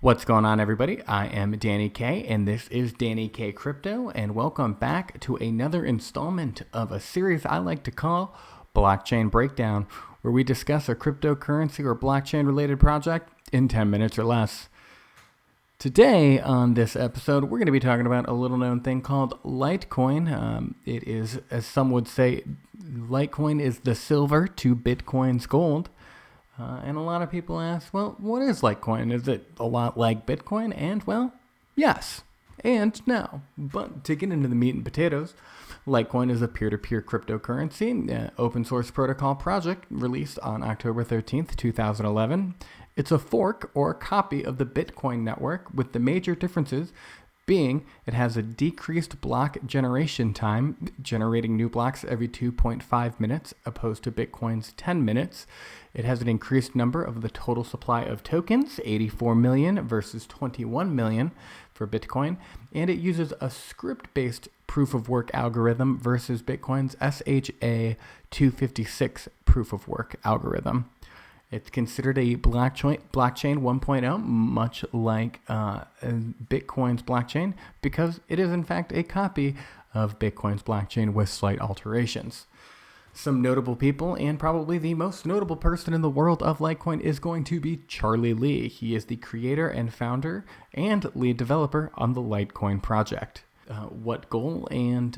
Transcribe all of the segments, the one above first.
What's going on, everybody? I am Danny K, and this is Danny K Crypto, and welcome back to another installment of a series I like to call Blockchain Breakdown, where we discuss a cryptocurrency or blockchain-related project in 10 minutes or less. Today on this episode, we're going to be talking about a little-known thing called Litecoin. It is, as some would say, Litecoin is the silver to Bitcoin's gold. And a lot of people ask, well, what is Litecoin? Is it a lot like Bitcoin? And, well, yes and no. But to get into the meat and potatoes, Litecoin is a peer-to-peer cryptocurrency, open source protocol project released on October 13th, 2011. It's a fork or copy of the Bitcoin network, with the major differences being it has a decreased block generation time, generating new blocks every 2.5 minutes, opposed to Bitcoin's 10 minutes. It has an increased number of the total supply of tokens, 84 million versus 21 million for Bitcoin, and it uses a script-based proof-of-work algorithm versus Bitcoin's SHA-256 proof-of-work algorithm. It's considered a blockchain 1.0, much like Bitcoin's blockchain, because it is in fact a copy of Bitcoin's blockchain with slight alterations. Some notable people, and probably the most notable person in the world of Litecoin, is going to be Charlie Lee. He is the creator and founder and lead developer on the Litecoin project. What goal and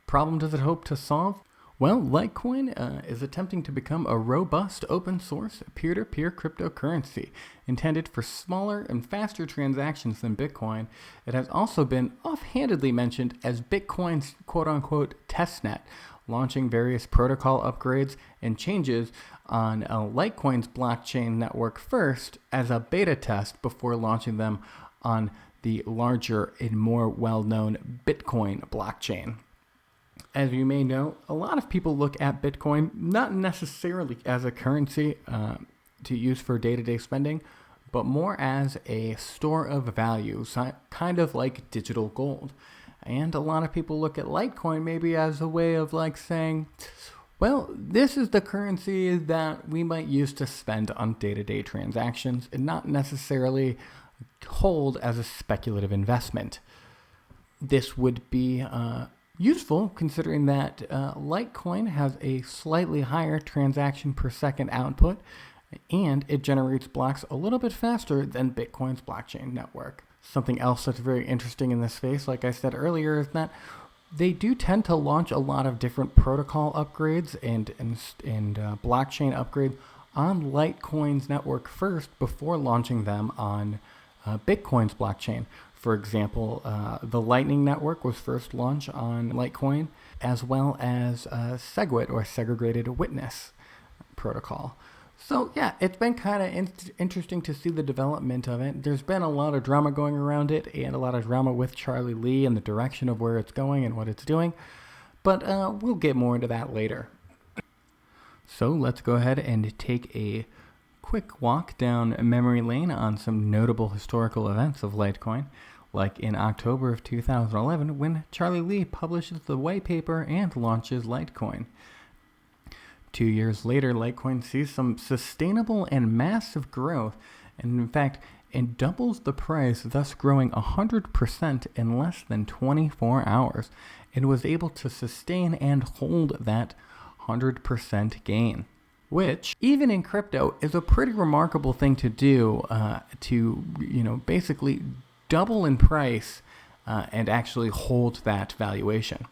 problem does it hope to solve? Well, Litecoin is attempting to become a robust open-source peer-to-peer cryptocurrency intended for smaller and faster transactions than Bitcoin. It has also been offhandedly mentioned as Bitcoin's quote-unquote testnet, launching various protocol upgrades and changes on Litecoin's blockchain network first as a beta test before launching them on the larger and more well-known Bitcoin blockchain. As you may know, a lot of people look at Bitcoin not necessarily as a currency to use for day-to-day spending, but more as a store of value, kind of like digital gold. And a lot of people look at Litecoin maybe as a way of like saying, well, this is the currency that we might use to spend on day-to-day transactions and not necessarily hold as a speculative investment. This would be useful considering that Litecoin has a slightly higher transaction per second output, and it generates blocks a little bit faster than Bitcoin's blockchain network. Something else that's very interesting in this space, like I said earlier, is that they do tend to launch a lot of different protocol upgrades and blockchain upgrades on Litecoin's network first before launching them on Bitcoin's blockchain. For example, the Lightning Network was first launched on Litecoin, as well as SegWit, or Segregated Witness protocol. So yeah, it's been kind of interesting to see the development of it. There's been a lot of drama going around it, and a lot of drama with Charlie Lee and the direction of where it's going and what it's doing. But we'll get more into that later. So let's go ahead and take a quick walk down memory lane on some notable historical events of Litecoin, like in October of 2011 when Charlie Lee publishes the white paper and launches Litecoin. 2 years later, Litecoin sees some sustainable and massive growth, and in fact, it doubles the price, thus growing 100% in less than 24 hours, and was able to sustain and hold that 100% gain, which, even in crypto, is a pretty remarkable thing to do, to basically double in price and actually hold that valuation.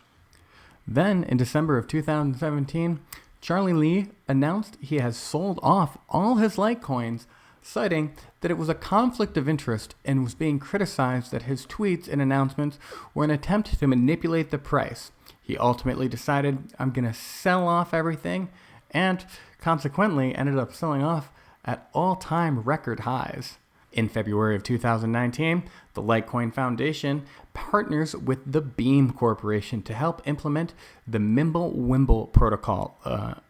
Then, in December of 2017, Charlie Lee announced he has sold off all his Litecoins, citing that it was a conflict of interest and was being criticized that his tweets and announcements were an attempt to manipulate the price. He ultimately decided, I'm going to sell off everything, and consequently ended up selling off at all-time record highs. In February of 2019, the Litecoin Foundation partners with the Beam Corporation to help implement the Mimblewimble protocol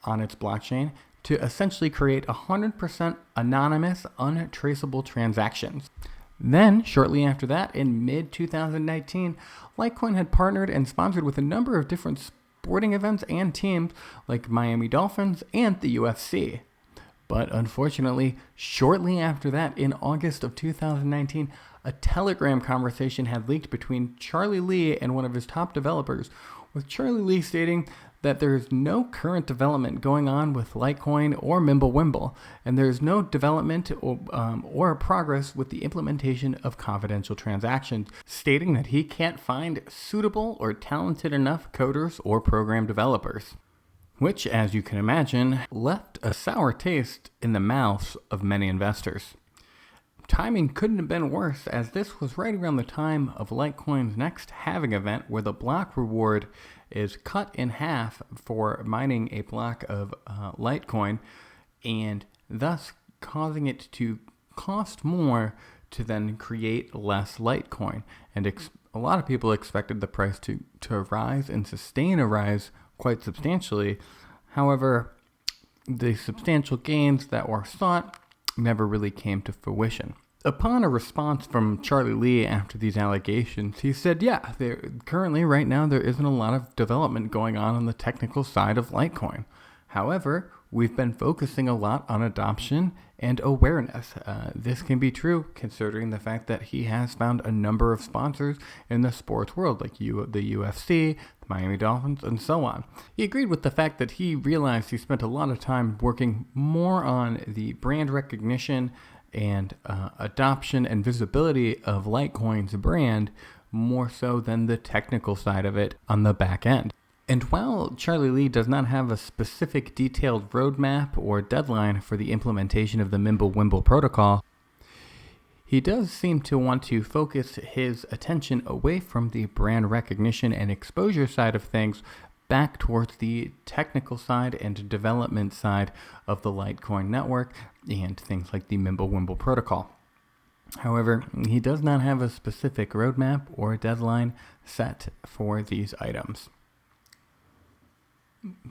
on its blockchain to essentially create 100% anonymous, untraceable transactions. Then, shortly after that, in mid-2019, Litecoin had partnered and sponsored with a number of different sporting events and teams like Miami Dolphins and the UFC. But unfortunately, shortly after that, in August of 2019, a Telegram conversation had leaked between Charlie Lee and one of his top developers, with Charlie Lee stating that there is no current development going on with Litecoin or Mimblewimble, and there is no development or progress with the implementation of confidential transactions, stating that he can't find suitable or talented enough coders or program developers. Which, as you can imagine, left a sour taste in the mouths of many investors. Timing couldn't have been worse, as this was right around the time of Litecoin's next halving event, where the block reward is cut in half for mining a block of Litecoin, and thus causing it to cost more to then create less Litecoin. And a lot of people expected the price to rise and sustain a rise quite substantially. However, the substantial gains that were sought never really came to fruition. Upon a response from Charlie Lee after these allegations, he said, currently right now there isn't a lot of development going on the technical side of Litecoin. However, we've been focusing a lot on adoption and awareness. This can be true considering the fact that he has found a number of sponsors in the sports world, like the UFC, the Miami Dolphins, and so on. He agreed with the fact that he realized he spent a lot of time working more on the brand recognition and adoption and visibility of Litecoin's brand, more so than the technical side of it on the back end. And while Charlie Lee does not have a specific detailed roadmap or deadline for the implementation of the Mimblewimble protocol, he does seem to want to focus his attention away from the brand recognition and exposure side of things back towards the technical side and development side of the Litecoin network and things like the Mimblewimble protocol. However, he does not have a specific roadmap or deadline set for these items.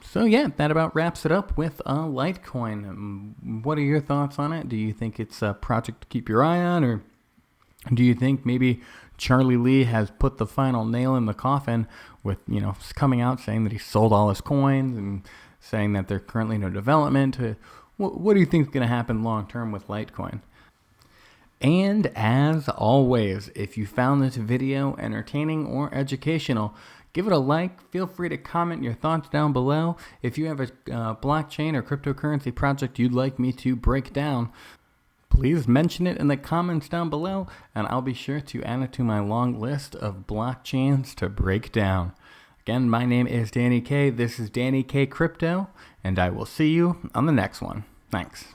So that about wraps it up with Litecoin. What are your thoughts on it? Do you think it's a project to keep your eye on, or do you think maybe Charlie Lee has put the final nail in the coffin with, coming out saying that he sold all his coins and saying that there's currently no development? What do you think is going to happen long term with Litecoin? And as always, if you found this video entertaining or educational, give it a like. Feel free to comment your thoughts down below. If you have a blockchain or cryptocurrency project you'd like me to break down, please mention it in the comments down below, and I'll be sure to add it to my long list of blockchains to break down. Again, my name is Danny K. This is Danny K Crypto, and I will see you on the next one. Thanks.